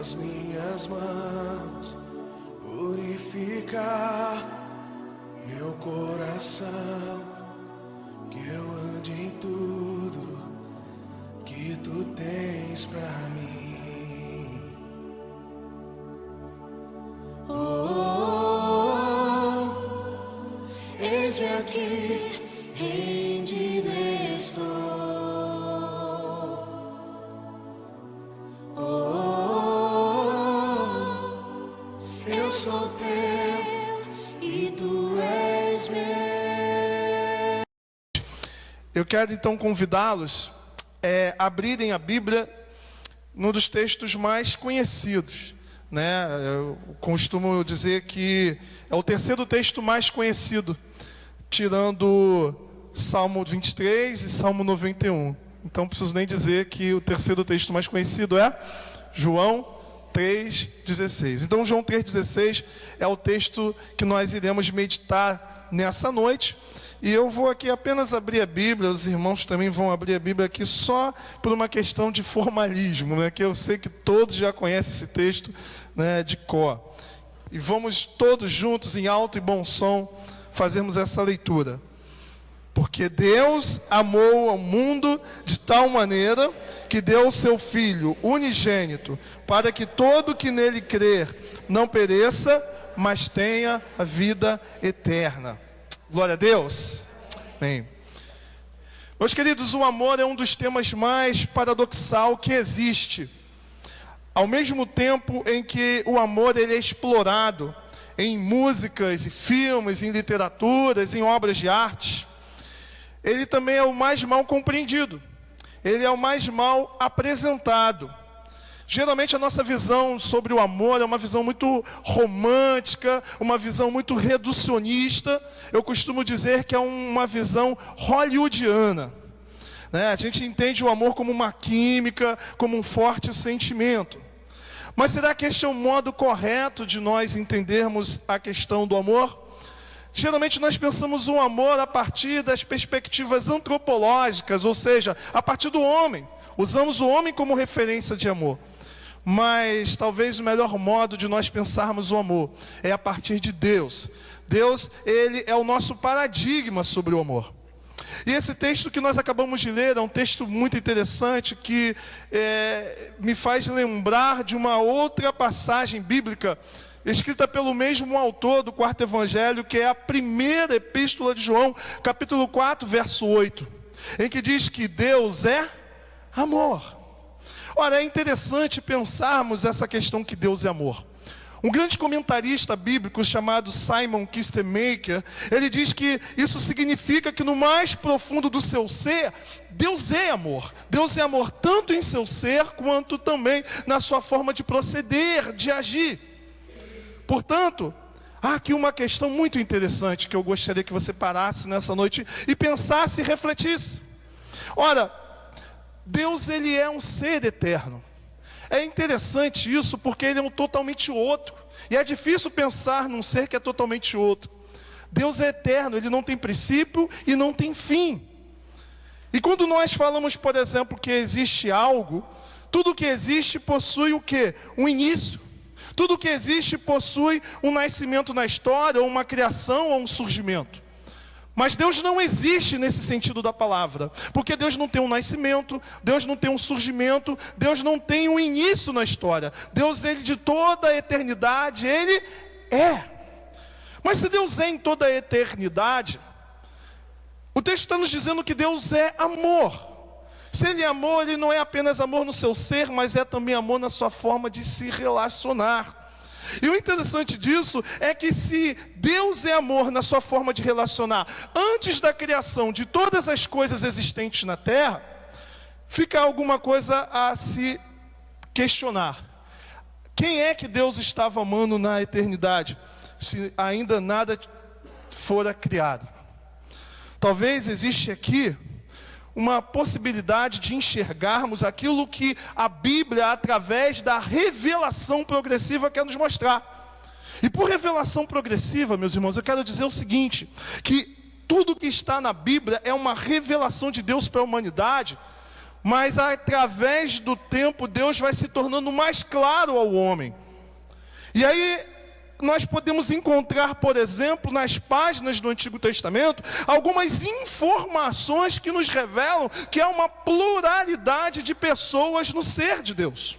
as minhas mãos, purificar meu coração, que eu ande em tudo que tu tens pra mim. Oh, eis-me aqui, rendido estou. Eu sou teu e tu és meu. Eu quero então convidá-los a abrirem a Bíblia num dos textos mais conhecidos, né? Eu costumo dizer que é o terceiro texto mais conhecido, tirando Salmo 23 e Salmo 91. Então não preciso nem dizer que o terceiro texto mais conhecido é João 3,16. Então João 3,16 é o texto que nós iremos meditar nessa noite. E eu vou aqui apenas abrir a Bíblia, os irmãos também vão abrir a Bíblia aqui só por uma questão de formalismo, né? Que eu sei que todos já conhecem esse texto, né, de cor. E vamos todos juntos, em alto e bom som, fazermos essa leitura. Porque Deus amou ao mundo de tal maneira que deu o seu Filho unigênito, para que todo que nele crer não pereça, mas tenha a vida eterna. Glória a Deus. Amém. Meus queridos, o amor é um dos temas mais paradoxal que existe. Ao mesmo tempo em que o amor ele é explorado em músicas e filmes, em literaturas, em obras de arte, ele também é o mais mal compreendido. Ele é o mais mal apresentado. Geralmente a nossa visão sobre o amor é uma visão muito romântica, uma visão muito reducionista. Eu costumo dizer que é uma visão hollywoodiana, né? A gente entende o amor como uma química, como um forte sentimento. Mas será que este é o modo correto de nós entendermos a questão do amor? Geralmente nós pensamos o amor a partir das perspectivas antropológicas, ou seja, a partir do homem. Usamos o homem como referência de amor. Mas talvez o melhor modo de nós pensarmos o amor é a partir de Deus. Deus, ele é o nosso paradigma sobre o amor. E esse texto que nós acabamos de ler é um texto muito interessante que me faz lembrar de uma outra passagem bíblica escrita pelo mesmo autor do quarto evangelho, que é a primeira epístola de João, capítulo 4, verso 8, em que diz que Deus é amor. Ora, é interessante pensarmos essa questão que Deus é amor. Um grande comentarista bíblico chamado Simon Kistemaker, ele diz que isso significa que no mais profundo do seu ser, Deus é amor. Deus é amor tanto em seu ser, quanto também na sua forma de proceder, de agir. Portanto, há aqui uma questão muito interessante que eu gostaria que você parasse nessa noite e pensasse e refletisse. Ora, Deus, ele é um ser eterno. É interessante isso porque ele é um totalmente outro. E é difícil pensar num ser que é totalmente outro. Deus é eterno, ele não tem princípio e não tem fim. E quando nós falamos, por exemplo, que existe algo, tudo que existe possui o quê? Um início. Tudo que existe possui um nascimento na história, ou uma criação, ou um surgimento. Mas Deus não existe nesse sentido da palavra, porque Deus não tem um nascimento, Deus não tem um surgimento, Deus não tem um início na história. Deus, ele de toda a eternidade, ele é. Mas se Deus é em toda a eternidade, o texto está nos dizendo que Deus é amor. Se ele é amor, ele não é apenas amor no seu ser, mas é também amor na sua forma de se relacionar. E o interessante disso é que se Deus é amor na sua forma de relacionar, antes da criação de todas as coisas existentes na terra, fica alguma coisa a se questionar. Quem é que Deus estava amando na eternidade, se ainda nada fora criado? Talvez existe aqui uma possibilidade de enxergarmos aquilo que a Bíblia, através da revelação progressiva, quer nos mostrar. E por revelação progressiva, meus irmãos, eu quero dizer o seguinte, que tudo que está na Bíblia é uma revelação de Deus para a humanidade, mas através do tempo Deus vai se tornando mais claro ao homem. E aí nós podemos encontrar, por exemplo, nas páginas do Antigo Testamento, algumas informações que nos revelam que há uma pluralidade de pessoas no ser de Deus.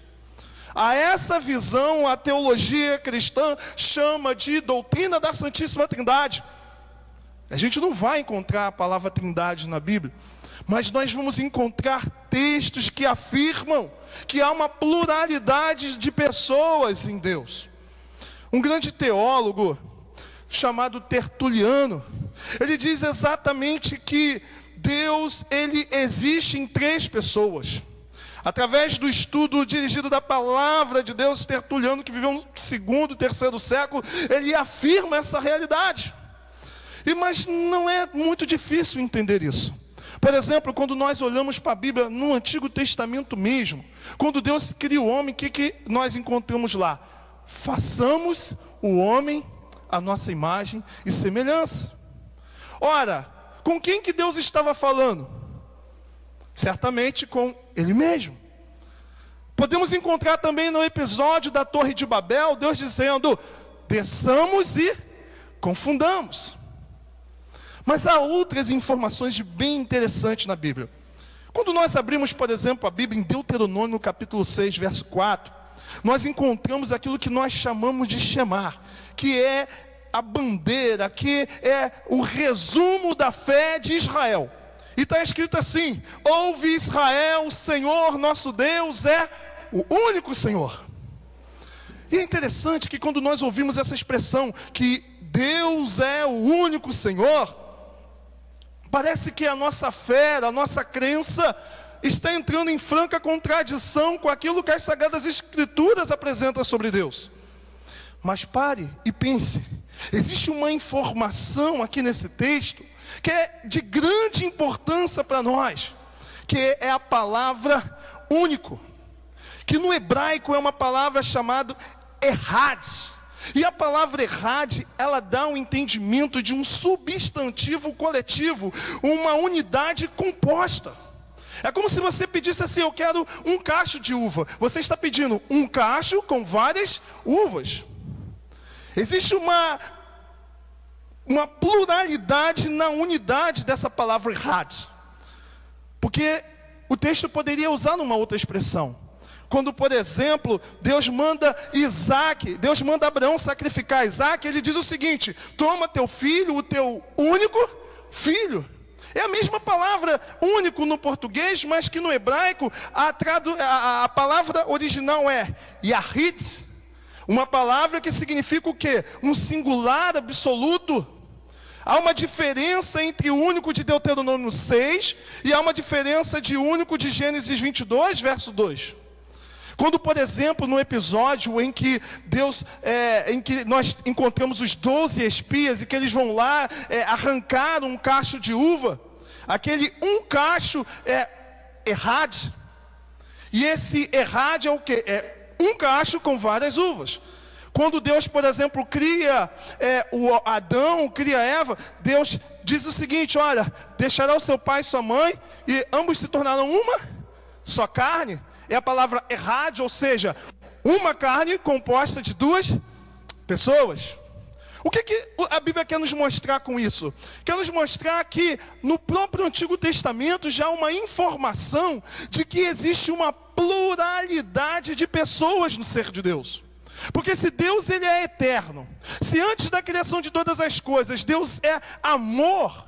A essa visão, a teologia cristã chama de doutrina da Santíssima Trindade. A gente não vai encontrar a palavra Trindade na Bíblia, mas nós vamos encontrar textos que afirmam que há uma pluralidade de pessoas em Deus. Um grande teólogo chamado Tertuliano, ele diz exatamente que Deus, ele existe em 3 pessoas. Através do estudo dirigido da palavra de Deus, Tertuliano, que viveu no 2º, 3º século, ele afirma essa realidade. Mas não é muito difícil entender isso. Por exemplo, quando nós olhamos para a Bíblia no Antigo Testamento mesmo, quando Deus cria o homem, o que nós encontramos lá? Façamos o homem a nossa imagem e semelhança. Ora, com quem que Deus estava falando? Certamente com Ele mesmo. Podemos encontrar também no episódio da Torre de Babel, Deus dizendo, desçamos e confundamos. Mas há outras informações bem interessantes na Bíblia. Quando nós abrimos, por exemplo, a Bíblia em Deuteronômio, capítulo 6, verso 4, nós encontramos aquilo que nós chamamos de Shema, que é a bandeira, que é o resumo da fé de Israel. E está escrito assim: ouve Israel, o Senhor nosso Deus é o único Senhor. E é interessante que quando nós ouvimos essa expressão, que Deus é o único Senhor, parece que a nossa fé, a nossa crença está entrando em franca contradição com aquilo que as Sagradas Escrituras apresentam sobre Deus. Mas pare e pense, existe uma informação aqui nesse texto que é de grande importância para nós, que é a palavra único, que no hebraico é uma palavra chamada Errad. E a palavra Errad, ela dá um entendimento de um substantivo coletivo, uma unidade composta. É como se você pedisse assim: eu quero um cacho de uva. Você está pedindo um cacho com várias uvas. Existe uma pluralidade na unidade dessa palavra Errad. Porque o texto poderia usar numa outra expressão. Quando, por exemplo, Deus manda Abraão sacrificar Isaque, ele diz o seguinte: toma teu filho, o teu único filho. É a mesma palavra único no português, mas que no hebraico a palavra original é Yahid. Uma palavra que significa o quê? Um singular absoluto. Há uma diferença entre o único de Deuteronômio 6 e há uma diferença de único de Gênesis 22, verso 2. Quando, por exemplo, no episódio em que nós encontramos os 12 espias e que eles vão lá arrancar um cacho de uva, aquele um cacho é Errad. E esse Errad é o quê? É um cacho com várias uvas. Quando Deus, por exemplo, cria o Adão, cria Eva, Deus diz o seguinte: olha, deixará o seu pai e sua mãe, e ambos se tornarão uma só carne. É a palavra Errad, ou seja, uma carne composta de 2 pessoas. O que a Bíblia quer nos mostrar com isso? Quer nos mostrar que no próprio Antigo Testamento já há uma informação de que existe uma pluralidade de pessoas no ser de Deus. Porque se Deus ele é eterno, se antes da criação de todas as coisas Deus é amor,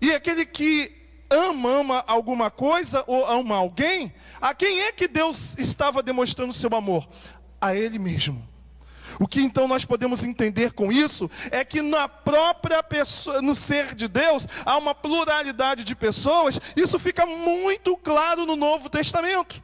e aquele que ama alguma coisa ou ama alguém, a quem é que Deus estava demonstrando seu amor? A Ele mesmo. O que então nós podemos entender com isso é que na própria pessoa, no ser de Deus, há uma pluralidade de pessoas. Isso fica muito claro no Novo Testamento.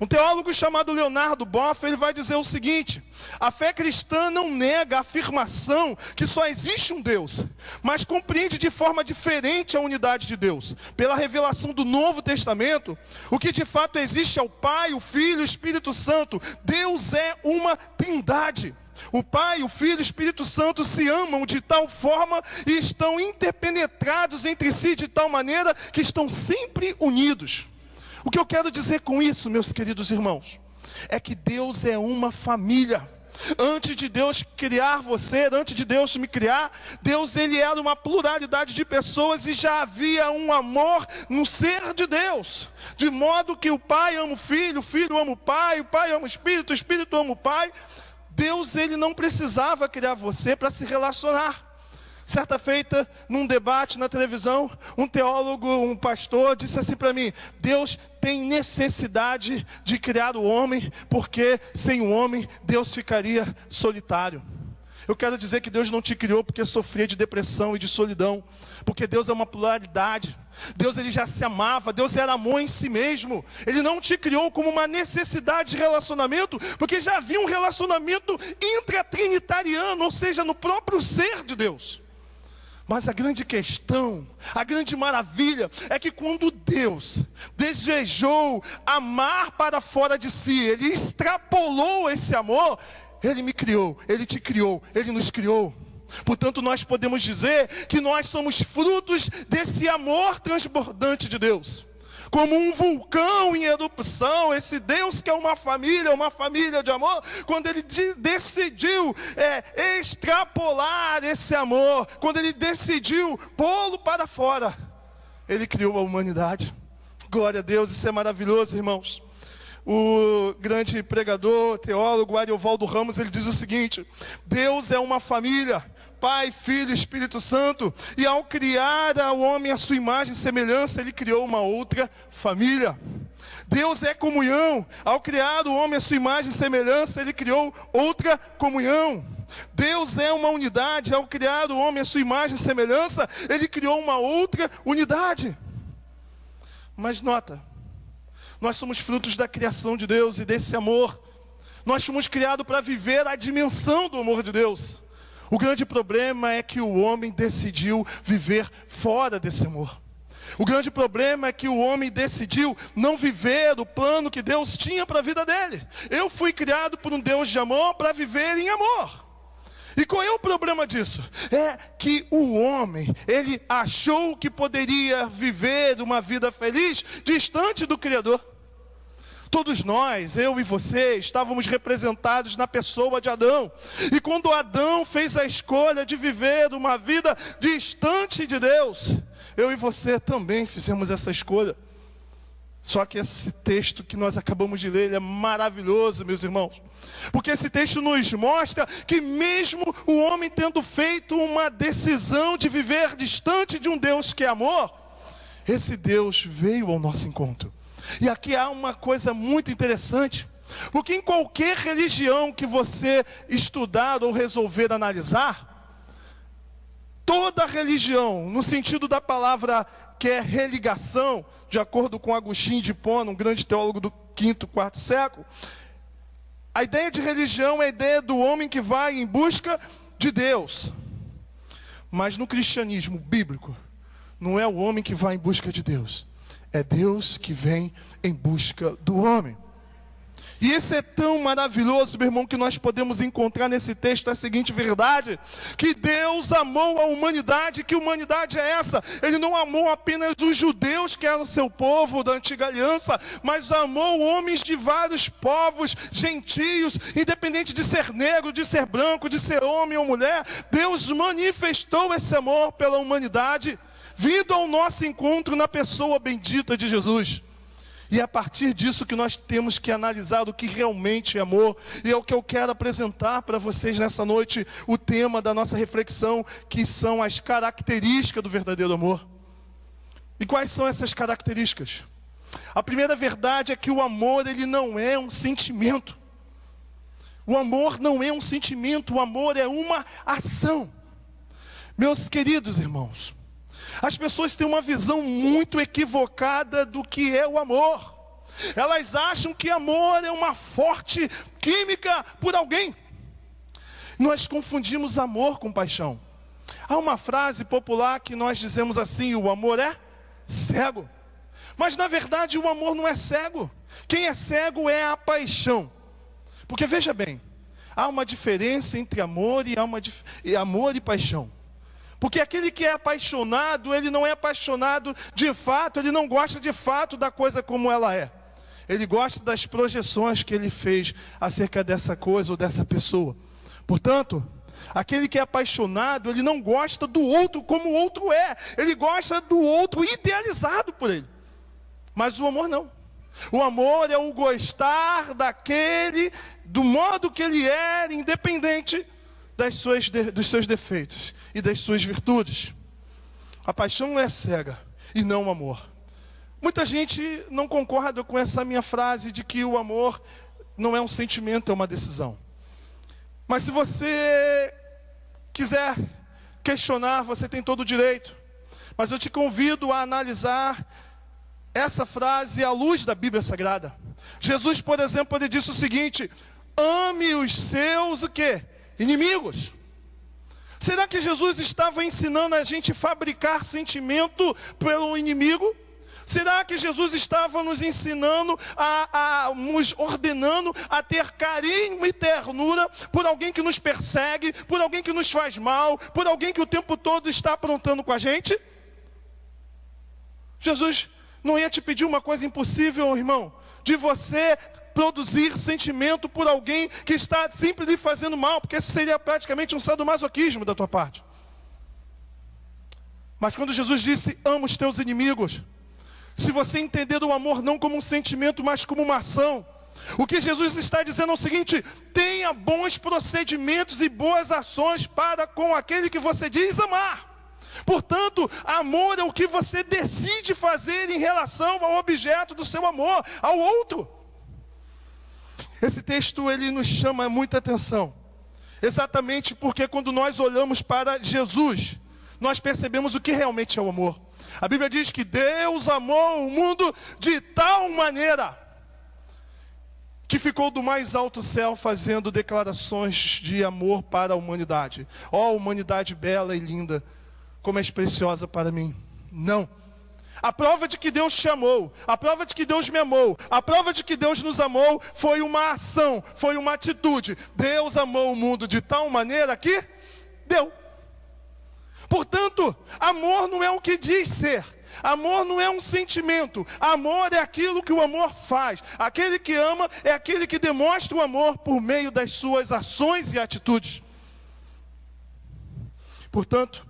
Um teólogo chamado Leonardo Boff, ele vai dizer o seguinte: a fé cristã não nega a afirmação que só existe um Deus, mas compreende de forma diferente a unidade de Deus. Pela revelação do Novo Testamento, o que de fato existe é o Pai, o Filho e o Espírito Santo. Deus é uma trindade. O Pai, o Filho e o Espírito Santo se amam de tal forma e estão interpenetrados entre si de tal maneira que estão sempre unidos. O que eu quero dizer com isso, meus queridos irmãos, é que Deus é uma família. Antes de Deus criar você, antes de Deus me criar, Deus ele era uma pluralidade de pessoas e já havia um amor no ser de Deus. De modo que o Pai ama o Filho ama o Pai ama o Espírito ama o Pai. Deus ele não precisava criar você para se relacionar. Certa feita, num debate na televisão, um teólogo, um pastor, disse assim para mim: Deus tem necessidade de criar o homem, porque sem o homem, Deus ficaria solitário. Eu quero dizer que Deus não te criou porque sofria de depressão e de solidão, porque Deus é uma pluralidade. Deus ele já se amava, Deus era amor em si mesmo. Ele não te criou como uma necessidade de relacionamento, porque já havia um relacionamento intratrinitariano, ou seja, no próprio ser de Deus. Mas a grande questão, a grande maravilha é que quando Deus desejou amar para fora de si, Ele extrapolou esse amor, Ele me criou, Ele te criou, Ele nos criou. Portanto, nós podemos dizer que nós somos frutos desse amor transbordante de Deus. Como um vulcão em erupção, esse Deus que é uma família de amor, quando Ele decidiu extrapolar esse amor, quando Ele decidiu pô-lo para fora, Ele criou a humanidade. Glória a Deus, isso é maravilhoso, irmãos. O grande pregador, teólogo Ariovaldo Ramos, ele diz o seguinte: Deus é uma família, Pai, Filho e Espírito Santo, e ao criar ao homem a sua imagem e semelhança, Ele criou uma outra família. Deus é comunhão, ao criar o homem a sua imagem e semelhança, Ele criou outra comunhão. Deus é uma unidade, ao criar o homem a sua imagem e semelhança, Ele criou uma outra unidade. Mas nota, nós somos frutos da criação de Deus e desse amor. Nós fomos criados para viver a dimensão do amor de Deus. O grande problema é que o homem decidiu viver fora desse amor. O grande problema é que o homem decidiu não viver o plano que Deus tinha para a vida dele. Eu fui criado por um Deus de amor para viver em amor. E qual é o problema disso? É que o homem, ele achou que poderia viver uma vida feliz distante do Criador. Todos nós, eu e você, estávamos representados na pessoa de Adão. E quando Adão fez a escolha de viver uma vida distante de Deus, eu e você também fizemos essa escolha. Só que esse texto que nós acabamos de ler, ele é maravilhoso, meus irmãos. Porque esse texto nos mostra que mesmo o homem tendo feito uma decisão de viver distante de um Deus que é amor, esse Deus veio ao nosso encontro. E aqui há uma coisa muito interessante, porque em qualquer religião que você estudar ou resolver analisar, toda religião, no sentido da palavra que é religação, de acordo com Agostinho de Hipona, um grande teólogo do 5º, 4º século, a ideia de religião é a ideia do homem que vai em busca de Deus. Mas no cristianismo bíblico, não é o homem que vai em busca de Deus. É Deus que vem em busca do homem. E isso é tão maravilhoso, meu irmão, que nós podemos encontrar nesse texto a seguinte verdade: que Deus amou a humanidade. Que humanidade é essa? Ele não amou apenas os judeus, que eram seu povo da antiga aliança, mas amou homens de vários povos, gentios, independente de ser negro, de ser branco, de ser homem ou mulher. Deus manifestou esse amor pela humanidade, vindo ao nosso encontro na pessoa bendita de Jesus. E é a partir disso que nós temos que analisar o que realmente é amor. E é o que eu quero apresentar para vocês nessa noite, o tema da nossa reflexão, que são as características do verdadeiro amor. E quais são essas características? A primeira verdade é que o amor, ele não é um sentimento. O amor não é um sentimento, o amor é uma ação. Meus queridos irmãos, as pessoas têm uma visão muito equivocada do que é o amor. Elas acham que amor é uma forte química por alguém. Nós confundimos amor com paixão. Há uma frase popular que nós dizemos assim: o amor é cego. Mas na verdade o amor não é cego. Quem é cego é a paixão. Porque veja bem, há uma diferença entre amor e paixão. Porque aquele que é apaixonado, ele não é apaixonado de fato, ele não gosta de fato da coisa como ela é. Ele gosta das projeções que ele fez acerca dessa coisa ou dessa pessoa. Portanto, aquele que é apaixonado, ele não gosta do outro como o outro é. Ele gosta do outro idealizado por ele. Mas o amor não. O amor é o gostar daquele, do modo que ele é, independente dos seus defeitos e das suas virtudes. A paixão é cega e não o amor. Muita gente não concorda com essa minha frase de que o amor não é um sentimento, é uma decisão. Mas se você quiser questionar, você tem todo o direito. Mas eu te convido a analisar essa frase à luz da Bíblia Sagrada. Jesus, por exemplo, ele disse o seguinte: ame os seus o quê? Inimigos. Será que Jesus estava ensinando a gente a fabricar sentimento pelo inimigo? Será que Jesus estava nos ensinando, nos ordenando a ter carinho e ternura por alguém que nos persegue, por alguém que nos faz mal, por alguém que o tempo todo está aprontando com a gente? Jesus não ia te pedir uma coisa impossível, irmão, de você produzir sentimento por alguém que está sempre lhe fazendo mal, porque isso seria praticamente um sadomasoquismo da tua parte. Mas quando Jesus disse, ama os teus inimigos, se você entender o amor não como um sentimento, mas como uma ação, o que Jesus está dizendo é o seguinte: tenha bons procedimentos e boas ações para com aquele que você diz amar. Portanto, amor é o que você decide fazer em relação ao objeto do seu amor, ao outro. Esse texto, ele nos chama muita atenção, exatamente porque quando nós olhamos para Jesus, nós percebemos o que realmente é o amor. A Bíblia diz que Deus amou o mundo de tal maneira que ficou do mais alto céu fazendo declarações de amor para a humanidade. Ó, humanidade bela e linda, como és preciosa para mim. Não. A prova de que Deus te amou, a prova de que Deus me amou, a prova de que Deus nos amou foi uma ação, foi uma atitude. Deus amou o mundo de tal maneira que deu. Portanto, amor não é o que diz ser. Amor não é um sentimento. Amor é aquilo que o amor faz. Aquele que ama é aquele que demonstra o amor por meio das suas ações e atitudes. Portanto,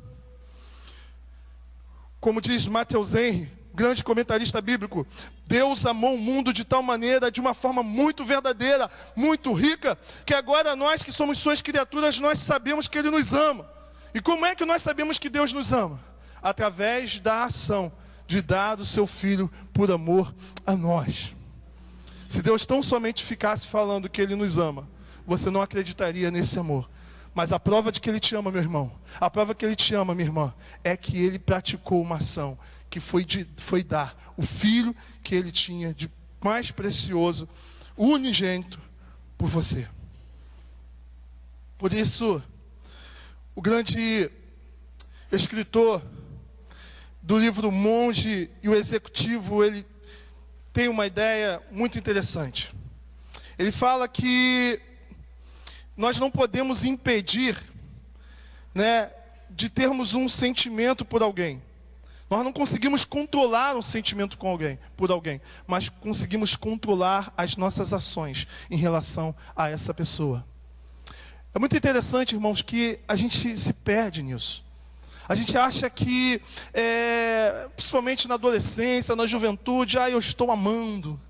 como diz Matheus Henry, grande comentarista bíblico, Deus amou o mundo de tal maneira, de uma forma muito verdadeira, muito rica, que agora nós que somos suas criaturas, nós sabemos que Ele nos ama. E como é que nós sabemos que Deus nos ama? Através da ação de dar o seu Filho por amor a nós. Se Deus tão somente ficasse falando que Ele nos ama, você não acreditaria nesse amor. Mas a prova de que Ele te ama, meu irmão, a prova que Ele te ama, minha irmã, é que Ele praticou uma ação, que foi dar o Filho que Ele tinha de mais precioso, unigênito, por você. Por isso, o grande escritor do livro Monge e o Executivo, ele tem uma ideia muito interessante. Ele fala que nós não podemos impedir, de termos um sentimento por alguém. Nós não conseguimos controlar um sentimento por alguém, mas conseguimos controlar as nossas ações em relação a essa pessoa. É muito interessante, irmãos, que a gente se perde nisso. A gente acha que, principalmente na adolescência, na juventude, eu estou amando.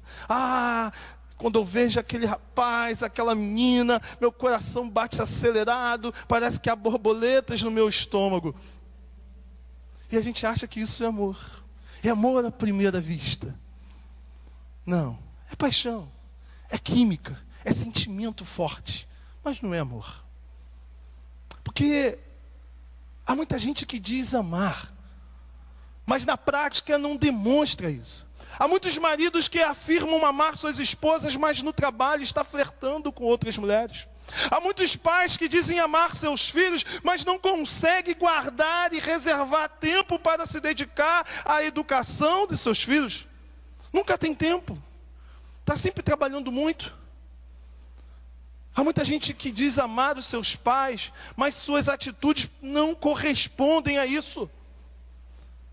Quando eu vejo aquele rapaz, aquela menina, meu coração bate acelerado, parece que há borboletas no meu estômago. E a gente acha que isso é amor. É amor à primeira vista. Não, é paixão, é química, é sentimento forte. Mas não é amor. Porque há muita gente que diz amar, mas na prática não demonstra isso. Há muitos maridos que afirmam amar suas esposas, mas no trabalho está flertando com outras mulheres. Há muitos pais que dizem amar seus filhos, mas não conseguem guardar e reservar tempo para se dedicar à educação de seus filhos. Nunca tem tempo. Está sempre trabalhando muito. Há muita gente que diz amar os seus pais, mas suas atitudes não correspondem a isso.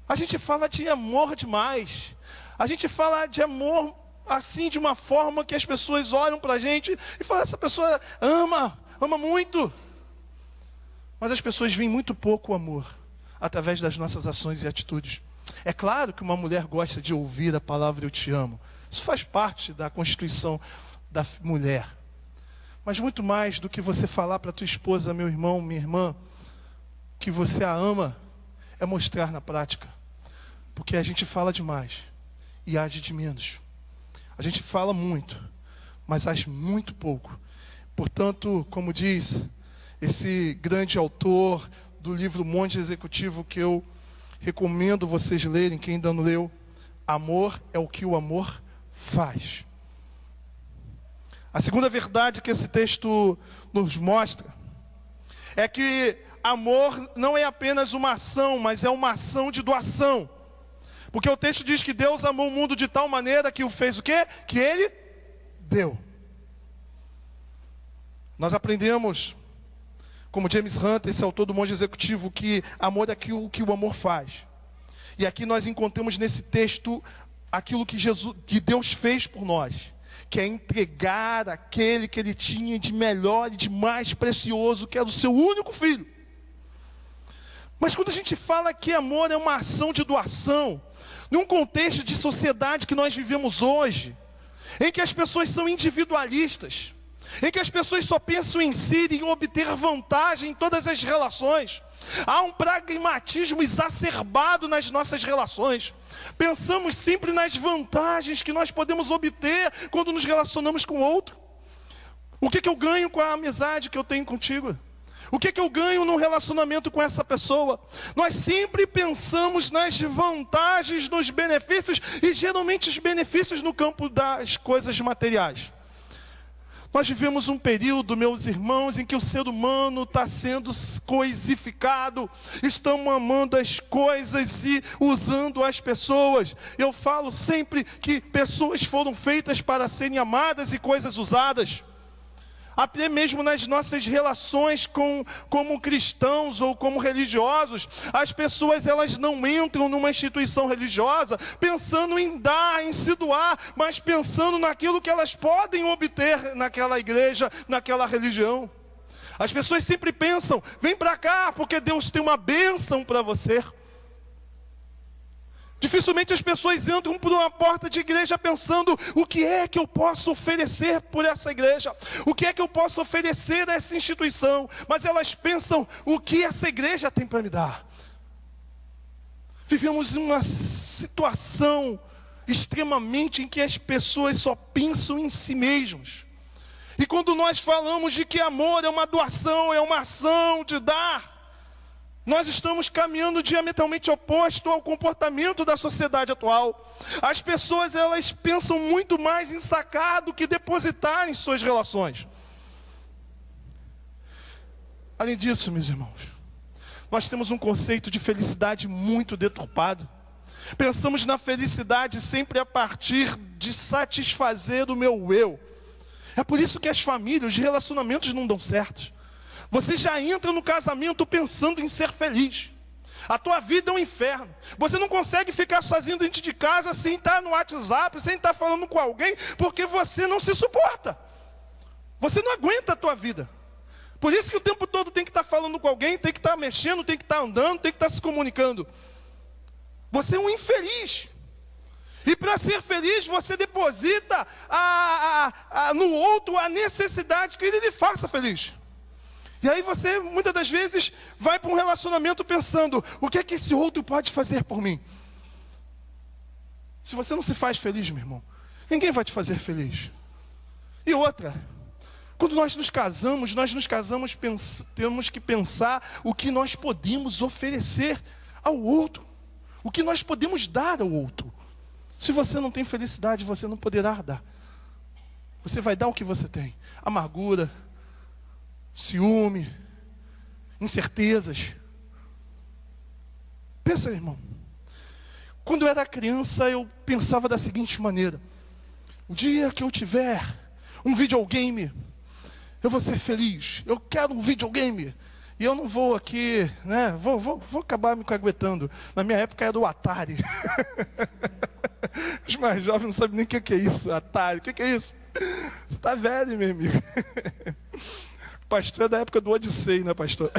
A gente fala de amor demais. A gente fala de amor assim, de uma forma que as pessoas olham para a gente e falam, essa pessoa ama muito. Mas as pessoas veem muito pouco o amor através das nossas ações e atitudes. É claro que uma mulher gosta de ouvir a palavra eu te amo. Isso faz parte da constituição da mulher. Mas muito mais do que você falar para a tua esposa, meu irmão, minha irmã, que você a ama, é mostrar na prática. Porque a gente fala demais e age de menos. A gente fala muito, mas age muito pouco. Portanto, como diz esse grande autor do livro Monte Executivo, que eu recomendo vocês lerem, quem ainda não leu, amor é o que o amor faz. A segunda verdade que esse texto nos mostra é que amor não é apenas uma ação, mas é uma ação de doação. Porque o texto diz que Deus amou o mundo de tal maneira que o fez o quê? Que Ele deu. Nós aprendemos, como James Hunt, esse autor do Monte Executivo, que amor é aquilo que o amor faz. E aqui nós encontramos nesse texto aquilo que Deus fez por nós, que é entregar aquele que Ele tinha de melhor e de mais precioso, que era o seu único filho. Mas quando a gente fala que amor é uma ação de doação, num contexto de sociedade que nós vivemos hoje, em que as pessoas são individualistas, em que as pessoas só pensam em si e em obter vantagem em todas as relações, há um pragmatismo exacerbado nas nossas relações. Pensamos sempre nas vantagens que nós podemos obter quando nos relacionamos com o outro. O que eu ganho com a amizade que eu tenho contigo? O que eu ganho no relacionamento com essa pessoa? Nós sempre pensamos nas vantagens, nos benefícios, e geralmente os benefícios no campo das coisas materiais. Nós vivemos um período, meus irmãos, em que o ser humano está sendo coisificado, estamos amando as coisas e usando as pessoas. Eu falo sempre que pessoas foram feitas para serem amadas e coisas usadas. Até mesmo nas nossas relações como cristãos ou como religiosos, as pessoas elas não entram numa instituição religiosa pensando em dar, em se doar, mas pensando naquilo que elas podem obter naquela igreja, naquela religião. As pessoas sempre pensam, vem para cá porque Deus tem uma bênção para você. Dificilmente as pessoas entram por uma porta de igreja pensando o que é que eu posso oferecer por essa igreja, o que é que eu posso oferecer a essa instituição, mas elas pensam o que essa igreja tem para me dar. Vivemos uma situação extremamente em que as pessoas só pensam em si mesmos. E quando nós falamos de que amor é uma doação, é uma ação de dar, nós estamos caminhando diametralmente oposto ao comportamento da sociedade atual. As pessoas elas pensam muito mais em sacar do que depositar em suas relações. Além disso, meus irmãos, nós temos um conceito de felicidade muito deturpado. Pensamos na felicidade sempre a partir de satisfazer o meu eu. É por isso que as famílias, os relacionamentos não dão certo. Você já entra no casamento pensando em ser feliz. A tua vida é um inferno. Você não consegue ficar sozinho dentro de casa sem estar no WhatsApp, sem estar falando com alguém, porque você não se suporta. Você não aguenta a tua vida. Por isso que o tempo todo tem que estar falando com alguém, tem que estar mexendo, tem que estar andando, tem que estar se comunicando. Você é um infeliz. E para ser feliz, você deposita no outro a necessidade que ele lhe faça feliz. E aí você, muitas das vezes, vai para um relacionamento pensando, o que é que esse outro pode fazer por mim? Se você não se faz feliz, meu irmão, ninguém vai te fazer feliz. E outra, quando nós nos casamos, temos que pensar o que nós podemos oferecer ao outro. O que nós podemos dar ao outro. Se você não tem felicidade, você não poderá dar. Você vai dar o que você tem. Amargura, ciúme, incertezas. Pensa, irmão. Quando eu era criança, eu pensava da seguinte maneira: o dia que eu tiver um videogame, eu vou ser feliz, eu quero um videogame. E eu não vou aqui, né? Vou acabar me caguetando. Na minha época era o Atari. Os mais jovens não sabem nem o que é isso, Atari. O que é isso? Você está velho, meu amigo. Pastor é da época do Odyssey, né, pastor?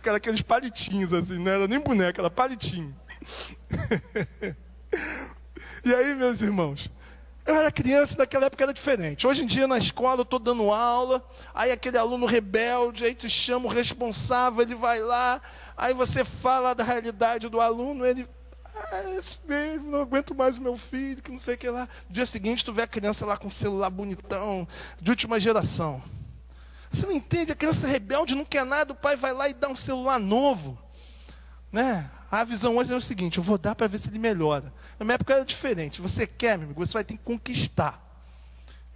Que era aqueles palitinhos assim, não era nem boneca, era palitinho. E aí, meus irmãos, eu era criança e naquela época era diferente. Hoje em dia na escola eu estou dando aula, aí aquele aluno rebelde, aí te chama o responsável, ele vai lá, aí você fala da realidade do aluno, ele... é esse mesmo, não aguento mais o meu filho, que não sei o que lá. No dia seguinte tu vê a criança lá com um celular bonitão, de última geração. Você não entende, a criança rebelde não quer nada, o pai vai lá e dá um celular novo, né? A visão hoje é o seguinte, eu vou dar para ver se ele melhora. Na minha época era diferente, você quer, meu amigo, você vai ter que conquistar.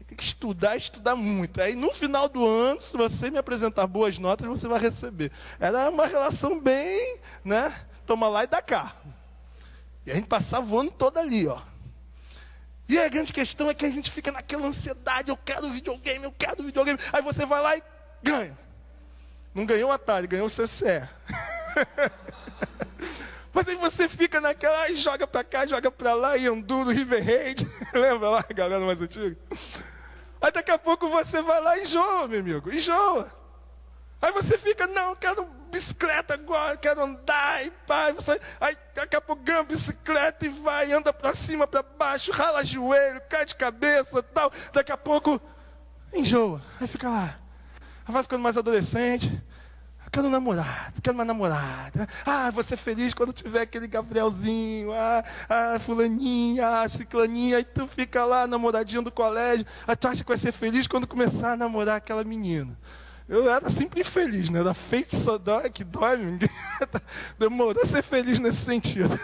Tem que estudar muito. Aí no final do ano, se você me apresentar boas notas, você vai receber. Era uma relação bem, né? Toma lá e dá cá. E a gente passava o ano todo ali, ó. E a grande questão é que a gente fica naquela ansiedade, eu quero videogame. Aí você vai lá e ganha. Não ganhou o Atari, ganhou o CCE. Mas aí você fica naquela, e joga pra cá, joga pra lá, e Enduro, River Raid. Lembra lá, a galera mais antiga? Aí daqui a pouco você vai lá e enjoa, meu amigo, enjoa. Aí você fica, não, eu quero bicicleta agora, quero andar, e pá. Aí daqui a pouco ganha bicicleta e vai, anda pra cima, pra baixo, rala joelho, cai de cabeça e tal. Daqui a pouco, enjoa. Aí fica lá. Aí vai ficando mais adolescente. Eu quero namorado, quero uma namorada. Ah, vou ser feliz quando tiver aquele Gabrielzinho, fulaninha, ciclaninha. Aí tu fica lá, namoradinho do colégio. Aí tu acha que vai ser feliz quando começar a namorar aquela menina. Eu era sempre infeliz, né? Era feio que só dói, que dói. Ninguém demorou a ser feliz nesse sentido.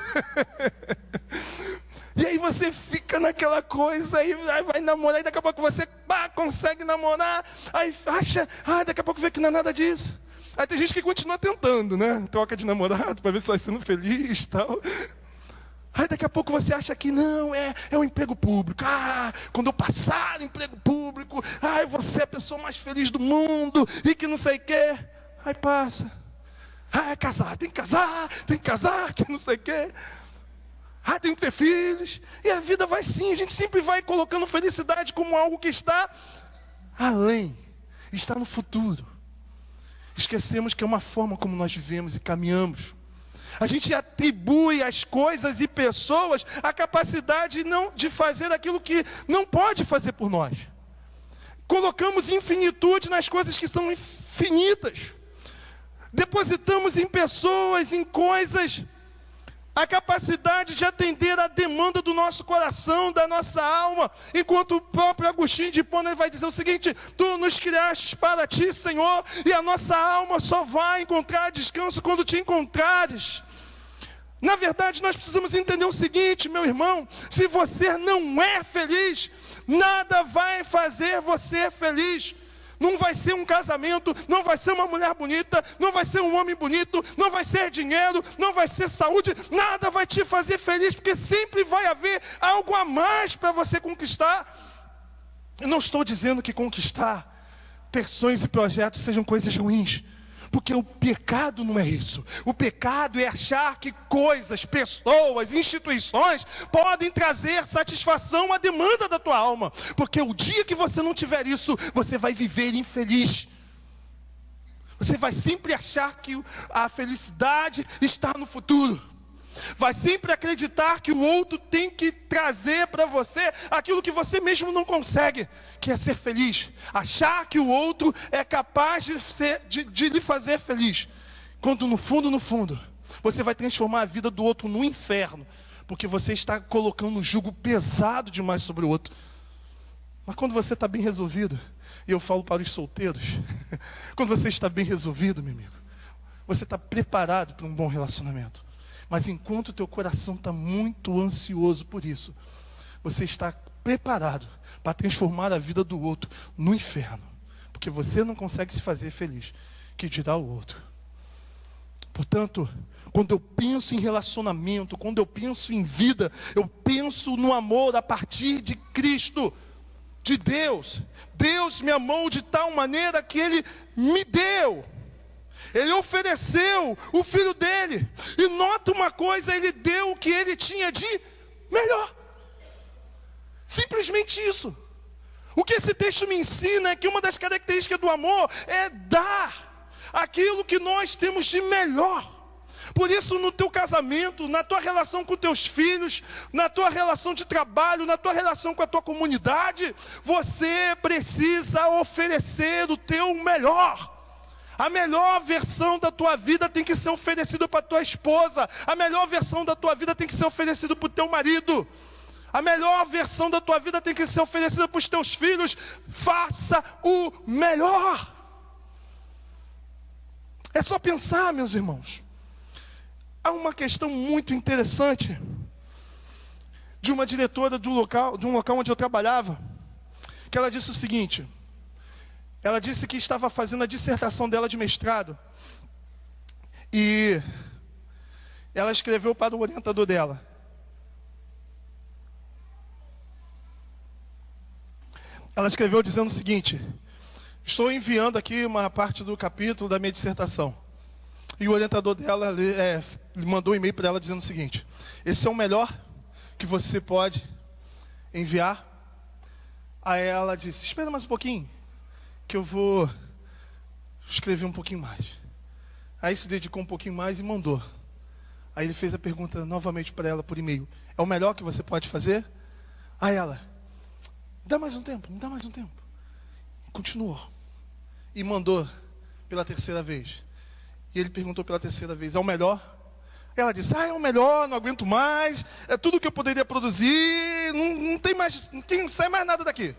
E aí você fica naquela coisa, aí vai namorar, e daqui a pouco você consegue namorar, aí acha, daqui a pouco vê que não é nada disso. Aí tem gente que continua tentando, né? Troca de namorado para ver se vai sendo feliz e tal. Aí daqui a pouco você acha que não, é o emprego público. Quando eu passar no emprego público, eu vou ser a pessoa mais feliz do mundo, e que não sei o quê. Aí passa. É casar, tem que casar, que não sei o quê. Tem que ter filhos. E a vida vai sim, a gente sempre vai colocando felicidade como algo que está além, está no futuro. Esquecemos que é uma forma como nós vivemos e caminhamos. A gente atribui às coisas e pessoas a capacidade de fazer aquilo que não pode fazer por nós. Colocamos infinitude nas coisas que são infinitas. Depositamos em pessoas, em coisas, a capacidade de atender a demanda do nosso coração, da nossa alma, enquanto o próprio Agostinho de Hipona vai dizer o seguinte: tu nos criastes para ti, Senhor, e a nossa alma só vai encontrar descanso quando te encontrares. Na verdade, nós precisamos entender o seguinte, meu irmão: se você não é feliz, nada vai fazer você feliz. Não vai ser um casamento, não vai ser uma mulher bonita, não vai ser um homem bonito, não vai ser dinheiro, não vai ser saúde, nada vai te fazer feliz, porque sempre vai haver algo a mais para você conquistar. Eu não estou dizendo que conquistar, ter sonhos e projetos sejam coisas ruins, porque o pecado não é isso. O pecado é achar que coisas, pessoas, instituições podem trazer satisfação à demanda da tua alma. Porque o dia que você não tiver isso, você vai viver infeliz. Você vai sempre achar que a felicidade está no futuro. Vai sempre acreditar que o outro tem que trazer para você aquilo que você mesmo não consegue, que é ser feliz. Achar que o outro é capaz de lhe fazer feliz. Quando no fundo, você vai transformar a vida do outro no inferno, porque você está colocando um jugo pesado demais sobre o outro. Mas quando você está bem resolvido, e eu falo para os solteiros, quando você está bem resolvido, meu amigo, você está preparado para um bom relacionamento. Mas enquanto o teu coração está muito ansioso por isso, você está preparado para transformar a vida do outro no inferno. Porque você não consegue se fazer feliz, que dirá o outro. Portanto, quando eu penso em relacionamento, quando eu penso em vida, eu penso no amor a partir de Cristo. de Deus. Deus me amou de tal maneira que Ele me deu. Ele ofereceu o Filho dele. E nota uma coisa, Ele deu o que Ele tinha de melhor. Simplesmente isso. O que esse texto me ensina é que uma das características do amor é dar aquilo que nós temos de melhor. Por isso, no teu casamento, na tua relação com teus filhos, na tua relação de trabalho, na tua relação com a tua comunidade, você precisa oferecer o teu melhor. A melhor versão da tua vida tem que ser oferecida para a tua esposa. A melhor versão da tua vida tem que ser oferecida para o teu marido. A melhor versão da tua vida tem que ser oferecida para os teus filhos. Faça o melhor. É só pensar, meus irmãos. Há uma questão muito interessante de uma diretora de um local onde eu trabalhava, que ela disse o seguinte: ela disse que estava fazendo a dissertação dela de mestrado e ela escreveu para o orientador dela: ela escreveu dizendo o seguinte: estou enviando aqui uma parte do capítulo da minha dissertação. E o orientador dela mandou um e-mail para ela dizendo o seguinte: esse é o melhor que você pode enviar? Aí ela disse: espera mais um pouquinho, que eu vou escrever um pouquinho mais. Aí se dedicou um pouquinho mais e mandou. Aí ele fez a pergunta novamente para ela por e-mail: é o melhor que você pode fazer? Aí ela: me dá mais um tempo, me dá mais um tempo. Continuou. E mandou pela terceira vez. E ele perguntou pela terceira vez: é o melhor? Ela disse: é o melhor, não aguento mais, é tudo que eu poderia produzir, não tem mais, não sai mais nada daqui.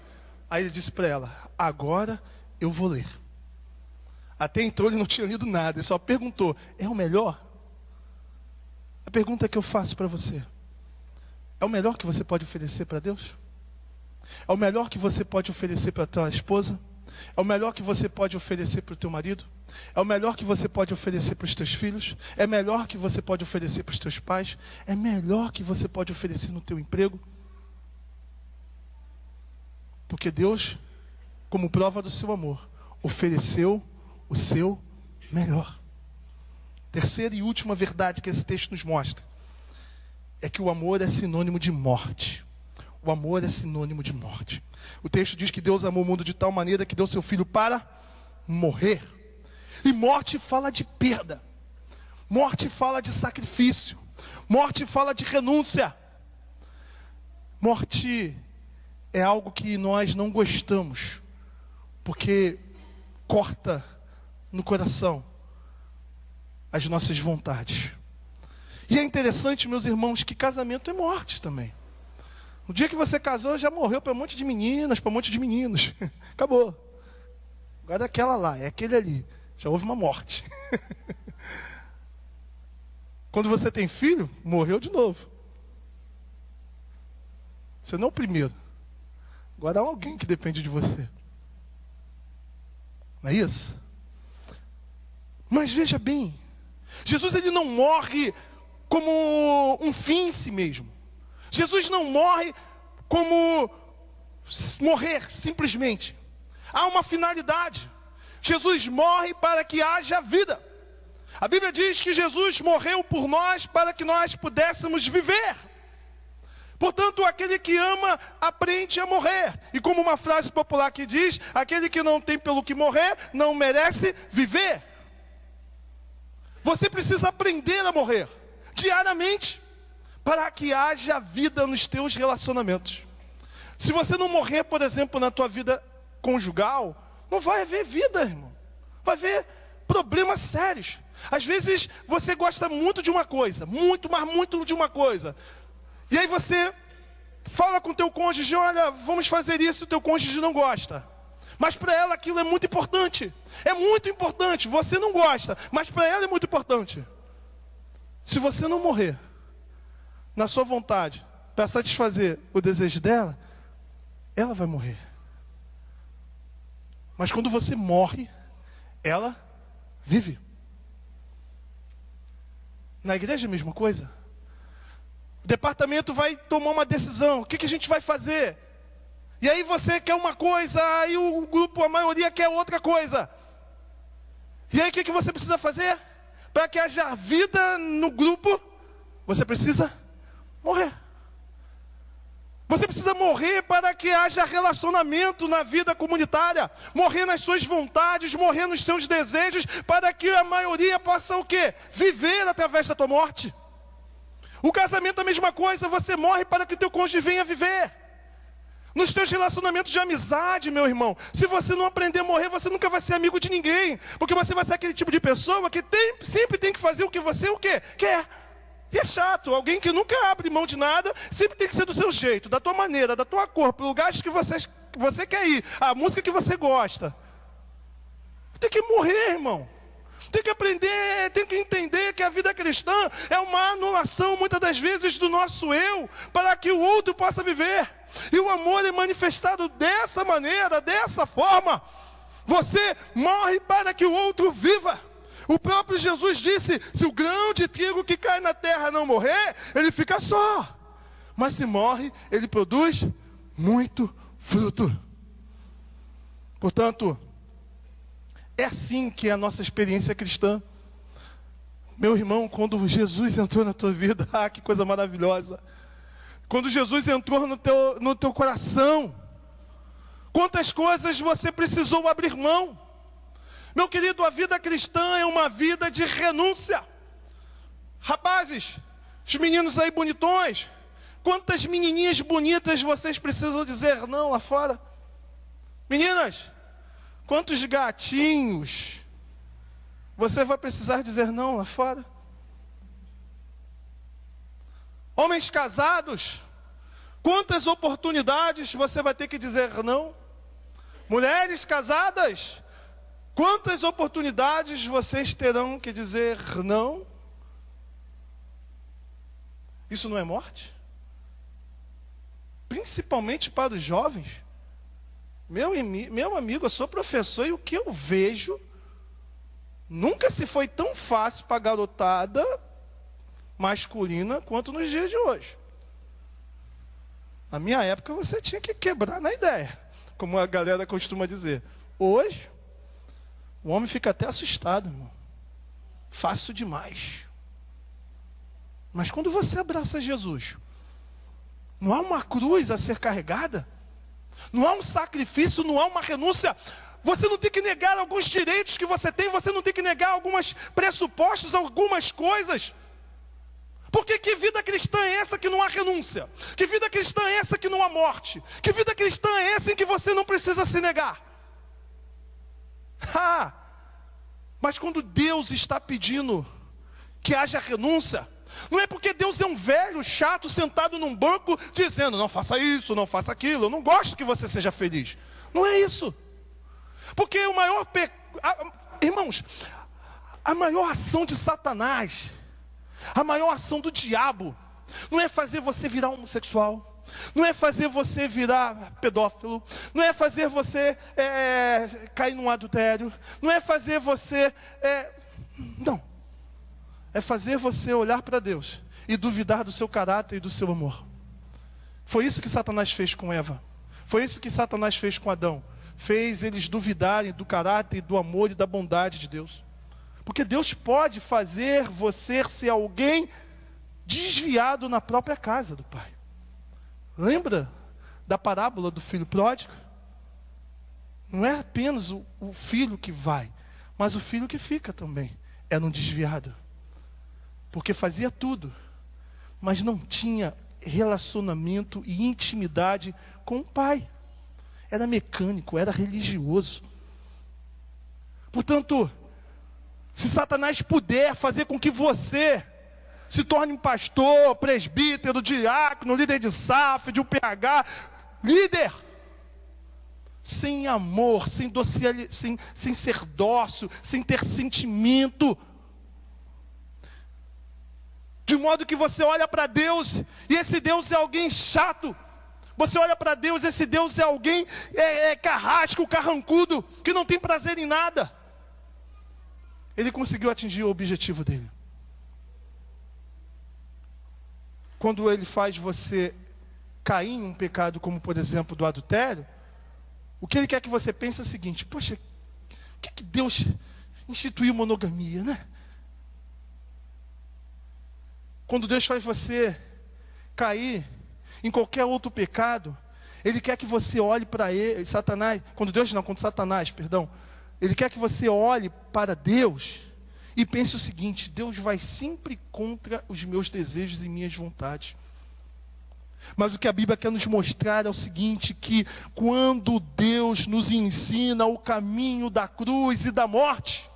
Aí ele disse para ela: agora eu vou ler. Até então ele não tinha lido nada, ele só perguntou: é o melhor? A pergunta que eu faço para você: é o melhor que você pode oferecer para Deus? É o melhor que você pode oferecer para a tua esposa? É o melhor que você pode oferecer para o teu marido? É o melhor que você pode oferecer para os teus filhos? É o melhor que você pode oferecer para os teus pais? É o melhor que você pode oferecer no teu emprego? Porque Deus, como prova do seu amor, ofereceu o seu melhor. Terceira e última verdade que esse texto nos mostra é que o amor é sinônimo de morte. O amor é sinônimo de morte. O texto diz que Deus amou o mundo de tal maneira que deu seu Filho para morrer. E morte fala de perda. Morte fala de sacrifício. Morte fala de renúncia. Morte é algo que nós não gostamos, porque corta no coração as nossas vontades. E é interessante, meus irmãos, que casamento é morte também. No dia que você casou, já morreu para um monte de meninas, para um monte de meninos. Acabou. Agora é aquela lá, é aquele ali. Já houve uma morte. Quando você tem filho, morreu de novo. Você não é o primeiro. Agora há alguém que depende de você. Não é isso? Mas veja bem, Jesus ele não morre como um fim em si mesmo. Jesus não morre como morrer simplesmente. Há uma finalidade. Jesus morre para que haja vida. A Bíblia diz que Jesus morreu por nós para que nós pudéssemos viver. Portanto, aquele que ama aprende a morrer. E como uma frase popular que diz: aquele que não tem pelo que morrer não merece viver. Você precisa aprender a morrer diariamente para que haja vida nos teus relacionamentos. Se você não morrer, por exemplo, na tua vida conjugal, não vai haver vida, irmão. Vai haver problemas sérios. Às vezes você gosta muito de uma coisa, muito, mas muito de uma coisa. E aí você fala com o teu cônjuge: olha, vamos fazer isso, o teu cônjuge não gosta. Mas para ela aquilo é muito importante. É muito importante. Você não gosta, mas para ela é muito importante. Se você não morrer na sua vontade para satisfazer o desejo dela, ela vai morrer. Mas quando você morre, ela vive. Na igreja é a mesma coisa. O departamento vai tomar uma decisão. O que a gente vai fazer? E aí você quer uma coisa, aí o grupo, a maioria quer outra coisa. E aí o que você precisa fazer? Para que haja vida no grupo, você precisa morrer. Você precisa morrer para que haja relacionamento na vida comunitária. Morrer nas suas vontades, morrer nos seus desejos, para que a maioria possa o quê? Viver através da tua morte. O casamento é a mesma coisa, você morre para que o teu cônjuge venha viver. Nos teus relacionamentos de amizade, meu irmão, se você não aprender a morrer, você nunca vai ser amigo de ninguém. Porque você vai ser aquele tipo de pessoa que sempre tem que fazer o que você o quê? Quer. E é chato, alguém que nunca abre mão de nada, sempre tem que ser do seu jeito, da tua maneira, da tua cor, para o lugar que você quer ir, a música que você gosta. Tem que morrer, irmão. Tem que aprender, tem que entender que a vida cristã é uma anulação, muitas das vezes, do nosso eu, para que o outro possa viver. E o amor é manifestado dessa maneira, dessa forma. Você morre para que o outro viva. O próprio Jesus disse, se o grão de trigo que cai na terra não morrer, ele fica só. Mas se morre, ele produz muito fruto. Portanto, é assim que é a nossa experiência cristã. Meu irmão, quando Jesus entrou na tua vida, que coisa maravilhosa. Quando Jesus entrou no teu coração, quantas coisas você precisou abrir mão. Meu querido, a vida cristã é uma vida de renúncia. Rapazes, os meninos aí bonitões, quantas menininhas bonitas vocês precisam dizer não lá fora? Meninas, quantos gatinhos você vai precisar dizer não lá fora? Homens casados, quantas oportunidades você vai ter que dizer não? Mulheres casadas, quantas oportunidades vocês terão que dizer não? Isso não é morte? Principalmente para os jovens. Meu amigo, eu sou professor e o que eu vejo, nunca se foi tão fácil para a garotada masculina quanto nos dias de hoje. Na minha época você tinha que quebrar na ideia, como a galera costuma dizer. Hoje, o homem fica até assustado, irmão. Fácil demais. Mas quando você abraça Jesus, não há uma cruz a ser carregada? Não há um sacrifício, não há uma renúncia. Você não tem que negar alguns direitos que você tem, você não tem que negar alguns pressupostos, algumas coisas. Porque que vida cristã é essa que não há renúncia? Que vida cristã é essa que não há morte? Que vida cristã é essa em que você não precisa se negar? Mas quando Deus está pedindo que haja renúncia, não é porque Deus é um velho chato sentado num banco dizendo, não faça isso, não faça aquilo, eu não gosto que você seja feliz. Não é isso. Porque o maior irmãos, a maior ação de Satanás, a maior ação do diabo, não é fazer você virar homossexual, não é fazer você virar pedófilo, não é fazer você cair num adultério, não é fazer você... não. É fazer você olhar para Deus e duvidar do seu caráter e do seu amor. Foi isso que Satanás fez com Eva. Foi isso que Satanás fez com Adão. Fez eles duvidarem do caráter e do amor e da bondade de Deus. Porque Deus pode fazer você ser alguém desviado na própria casa do Pai. Lembra da parábola do filho pródigo? Não é apenas o filho que vai, mas o filho que fica também. Era um desviado. Porque fazia tudo, mas não tinha relacionamento e intimidade com o Pai. Era mecânico, era religioso. Portanto, se Satanás puder fazer com que você se torne um pastor, presbítero, diácono, líder de SAF, de UPH, líder, sem amor, sem ser dócil, sem ter sentimento, de modo que você olha para Deus, e esse Deus é alguém chato. Você olha para Deus, esse Deus é alguém carrasco, carrancudo, que não tem prazer em nada. Ele conseguiu atingir o objetivo dele. Quando ele faz você cair em um pecado como, por exemplo, do adultério, o que ele quer que você pense é o seguinte: poxa, por que Deus instituiu monogamia, né? Quando Deus faz você cair em qualquer outro pecado, Ele quer que você olhe para ele, Satanás, quando Satanás, perdão, Ele quer que você olhe para Deus e pense o seguinte: Deus vai sempre contra os meus desejos e minhas vontades. Mas o que a Bíblia quer nos mostrar é o seguinte, que quando Deus nos ensina o caminho da cruz e da morte,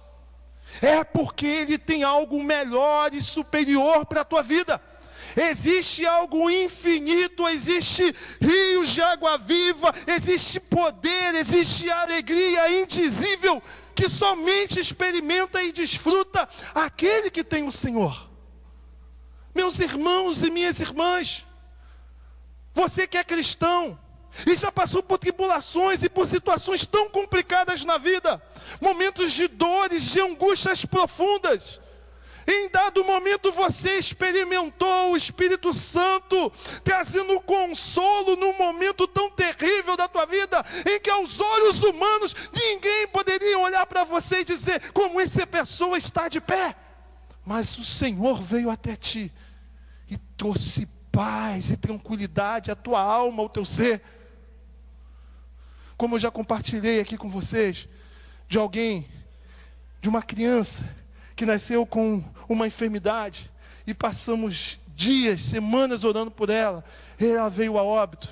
é porque Ele tem algo melhor e superior para a tua vida. Existe algo infinito, existe rios de água viva, existe poder, existe alegria indizível, que somente experimenta e desfruta aquele que tem o Senhor. Meus irmãos e minhas irmãs, você que é cristão e já passou por tribulações e por situações tão complicadas na vida, momentos de dores, de angústias profundas, em dado momento você experimentou o Espírito Santo trazendo consolo num momento tão terrível da tua vida, em que aos olhos humanos ninguém poderia olhar para você e dizer como essa pessoa está de pé, mas o Senhor veio até ti e trouxe paz e tranquilidade à tua alma, ao teu ser. Como eu já compartilhei aqui com vocês, de alguém, de uma criança que nasceu com uma enfermidade, e passamos dias, semanas orando por ela, e ela veio a óbito.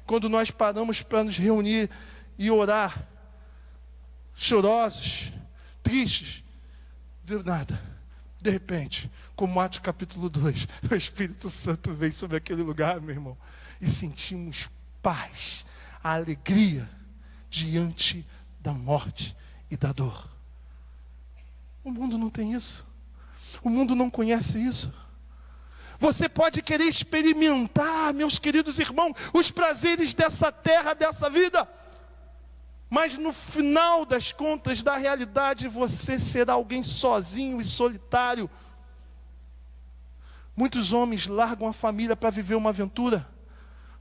Quando nós paramos para nos reunir e orar, chorosos, tristes, deu nada. De repente, como Atos capítulo 2, o Espírito Santo veio sobre aquele lugar, meu irmão, e sentimos paz, a alegria diante da morte e da dor. O mundo não tem isso. O mundo não conhece isso. Você pode querer experimentar, meus queridos irmãos, os prazeres dessa terra, dessa vida, mas no final das contas, da realidade, você será alguém sozinho e solitário. Muitos homens largam a família para viver uma aventura,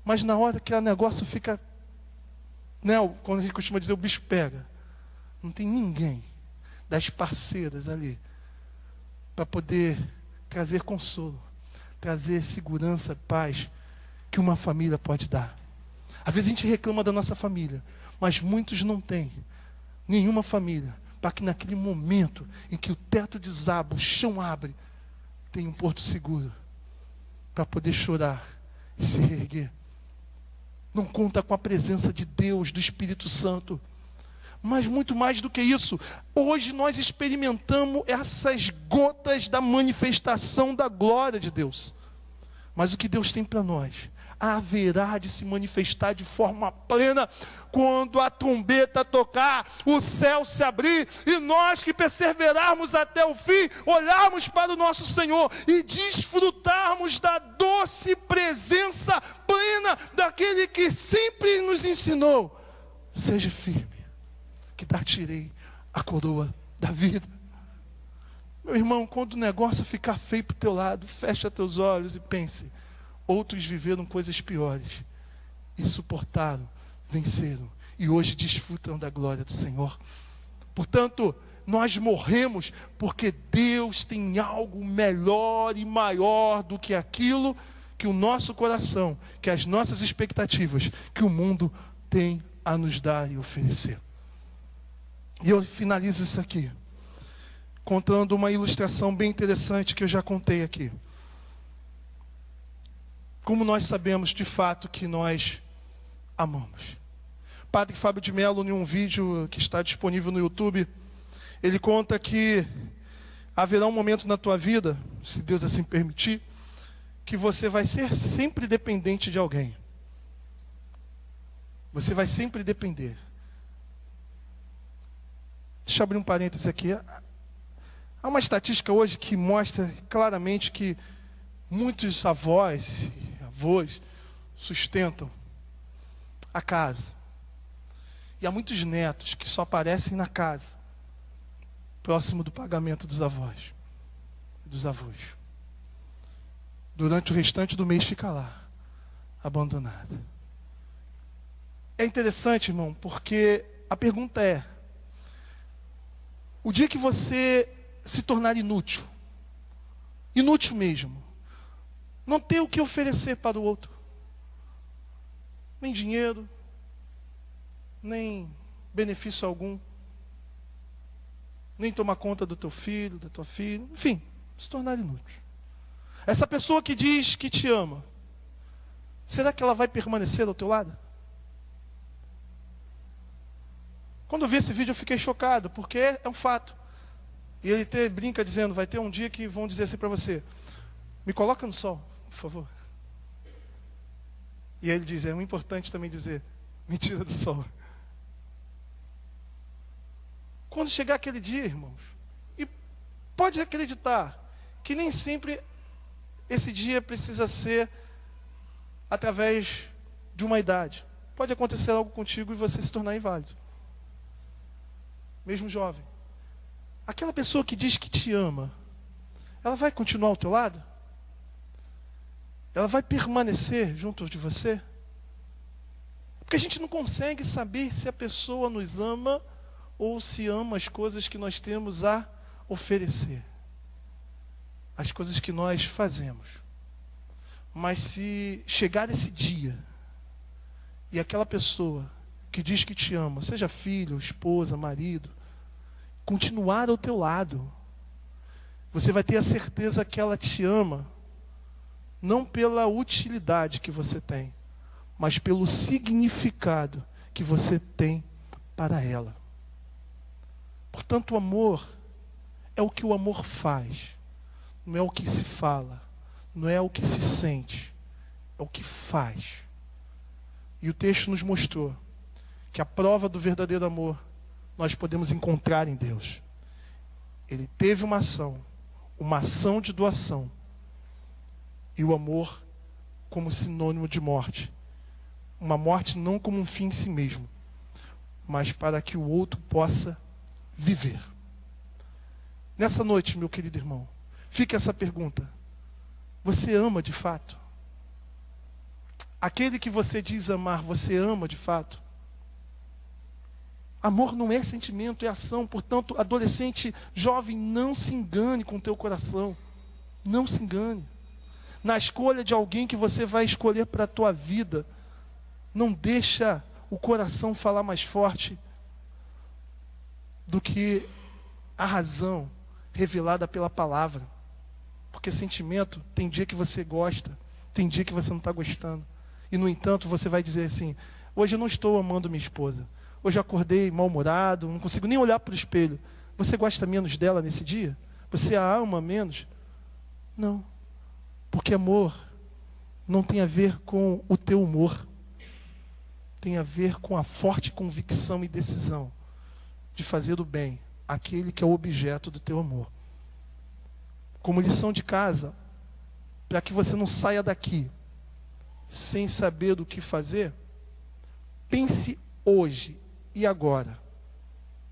mas na hora que o negócio fica, né, quando a gente costuma dizer, o bicho pega, não tem ninguém das parceiras ali para poder trazer consolo, trazer segurança, paz que uma família pode dar. Às vezes a gente reclama da nossa família, mas muitos não têm nenhuma família para que naquele momento em que o teto desaba, o chão abre, tenha um porto seguro para poder chorar e se reerguer. Não conta com a presença de Deus, do Espírito Santo. Mas muito mais do que isso, hoje nós experimentamos essas gotas da manifestação da glória de Deus. Mas o que Deus tem para nós haverá de se manifestar de forma plena quando a trombeta tocar, o céu se abrir e nós que perseverarmos até o fim, olharmos para o nosso Senhor e desfrutarmos da doce presença plena daquele que sempre nos ensinou: seja firme, que dar-te-ei a coroa da vida. Meu irmão, quando o negócio ficar feio para o teu lado, fecha teus olhos e pense: outros viveram coisas piores e suportaram, venceram, e hoje desfrutam da glória do Senhor. Portanto, nós morremos porque Deus tem algo melhor e maior do que aquilo que o nosso coração, que as nossas expectativas, que o mundo tem a nos dar e oferecer. E eu finalizo isso aqui contando uma ilustração bem interessante que eu já contei aqui. Como nós sabemos de fato que nós amamos. Padre Fábio de Mello, em um vídeo que está disponível no YouTube, ele conta que haverá um momento na tua vida, se Deus assim permitir, que você vai ser sempre dependente de alguém. Você vai sempre depender. Deixa eu abrir um parênteses aqui. Há uma estatística hoje que mostra claramente que muitos avós sustentam a casa. E há muitos netos que só aparecem na casa, próximo do pagamento dos avós, dos avós. Durante o restante do mês fica lá, abandonado. É interessante, irmão, porque a pergunta é: o dia que você se tornar inútil, inútil mesmo, não ter o que oferecer para o outro, nem dinheiro, nem benefício algum, nem tomar conta do teu filho, da tua filha, enfim, se tornar inútil. Essa pessoa que diz que te ama, será que ela vai permanecer ao teu lado? Quando eu vi esse vídeo eu fiquei chocado, porque é um fato. E ele brinca dizendo, vai ter um dia que vão dizer assim para você: me coloca no sol, por favor. E aí ele diz, é muito importante também dizer, me tira do sol. Quando chegar aquele dia, irmãos, e pode acreditar que nem sempre esse dia precisa ser através de uma idade. Pode acontecer algo contigo e você se tornar inválido. Mesmo jovem. Aquela pessoa que diz que te ama, ela vai continuar ao teu lado? Ela vai permanecer junto de você? Porque a gente não consegue saber se a pessoa nos ama ou se ama as coisas que nós temos a oferecer. As coisas que nós fazemos. Mas se chegar esse dia e aquela pessoa que diz que te ama, seja filho, esposa, marido, continuar ao teu lado, você vai ter a certeza que ela te ama, não pela utilidade que você tem, mas pelo significado que você tem para ela. Portanto, o amor é o que o amor faz, não é o que se fala, não é o que se sente, é o que faz. E o texto nos mostrou que a prova do verdadeiro amor nós podemos encontrar em Deus. Ele teve uma ação de doação, e o amor como sinônimo de morte. Uma morte não como um fim em si mesmo, mas para que o outro possa viver. Nessa noite, meu querido irmão, fica essa pergunta: você ama de fato? Aquele que você diz amar, você ama de fato? Amor não é sentimento, é ação. Portanto, adolescente, jovem, não se engane com o teu coração. Não se engane. Na escolha de alguém que você vai escolher para a tua vida, não deixa o coração falar mais forte do que a razão revelada pela palavra. Porque sentimento, tem dia que você gosta, tem dia que você não está gostando. E no entanto, você vai dizer assim: hoje eu não estou amando minha esposa. Hoje eu acordei mal-humorado, não consigo nem olhar para o espelho. Você gosta menos dela nesse dia? Você a ama menos? Não. Porque amor não tem a ver com o teu humor. Tem a ver com a forte convicção e decisão de fazer o bem àquele que é o objeto do teu amor. Como lição de casa, para que você não saia daqui sem saber do que fazer, pense hoje e agora.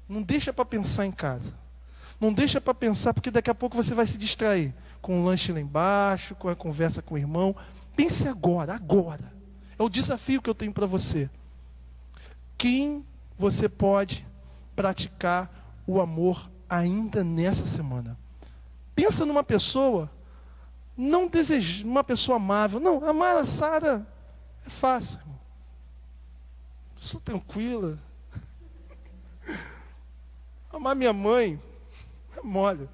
Não deixa para pensar em casa. Não deixa para pensar, porque daqui a pouco você vai se distrair com o lanche lá embaixo, com a conversa com o irmão. Pense agora, agora. É o desafio que eu tenho para você. Quem você pode praticar o amor ainda nessa semana? Pensa numa pessoa, não deseja, uma pessoa amável. Não, amar a Sara é fácil. Sou tranquila. Amar minha mãe é mole.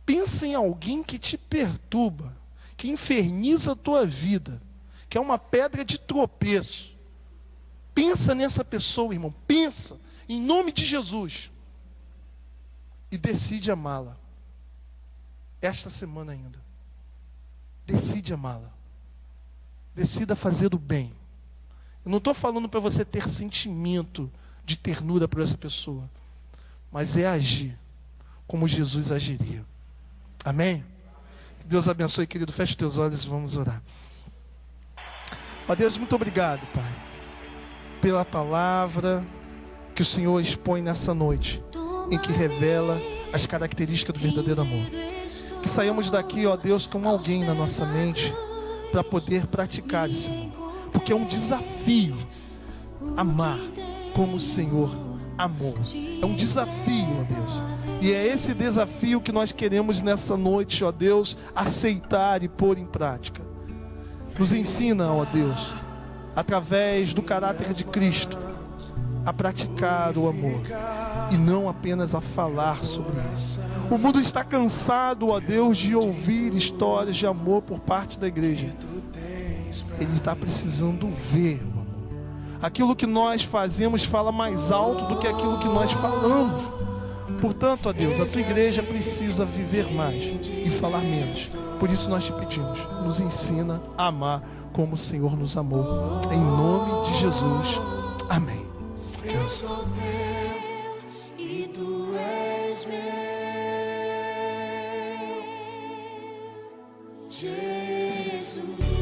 Pensa em alguém que te perturba, que inferniza a tua vida, que é uma pedra de tropeço. Pensa nessa pessoa, irmão. Pensa, em nome de Jesus. E decide amá-la. Esta semana ainda. Decide amá-la. Decida fazer o bem. Eu não estou falando para você ter sentimento de ternura por essa pessoa, mas é agir como Jesus agiria. Amém? Que Deus abençoe, querido. Feche teus olhos e vamos orar. Ó Deus, muito obrigado, Pai, pela palavra que o Senhor expõe nessa noite, em que revela as características do verdadeiro amor. Que saiamos daqui, ó Deus, com alguém na nossa mente, para poder praticar esse amor. Porque é um desafio amar como o Senhor amor. É um desafio, ó Deus. E é esse desafio que nós queremos nessa noite, ó Deus, aceitar e pôr em prática. Nos ensina, ó Deus, através do caráter de Cristo, a praticar o amor e não apenas a falar sobre ele. O mundo está cansado, ó Deus, de ouvir histórias de amor por parte da igreja. Ele está precisando ver o amor. Aquilo que nós fazemos fala mais alto do que aquilo que nós falamos. Portanto, ó Deus, a tua igreja precisa viver mais e falar menos. Por isso nós te pedimos, nos ensina a amar como o Senhor nos amou. Em nome de Jesus. Amém. Eu sou teu e tu és meu, Jesus.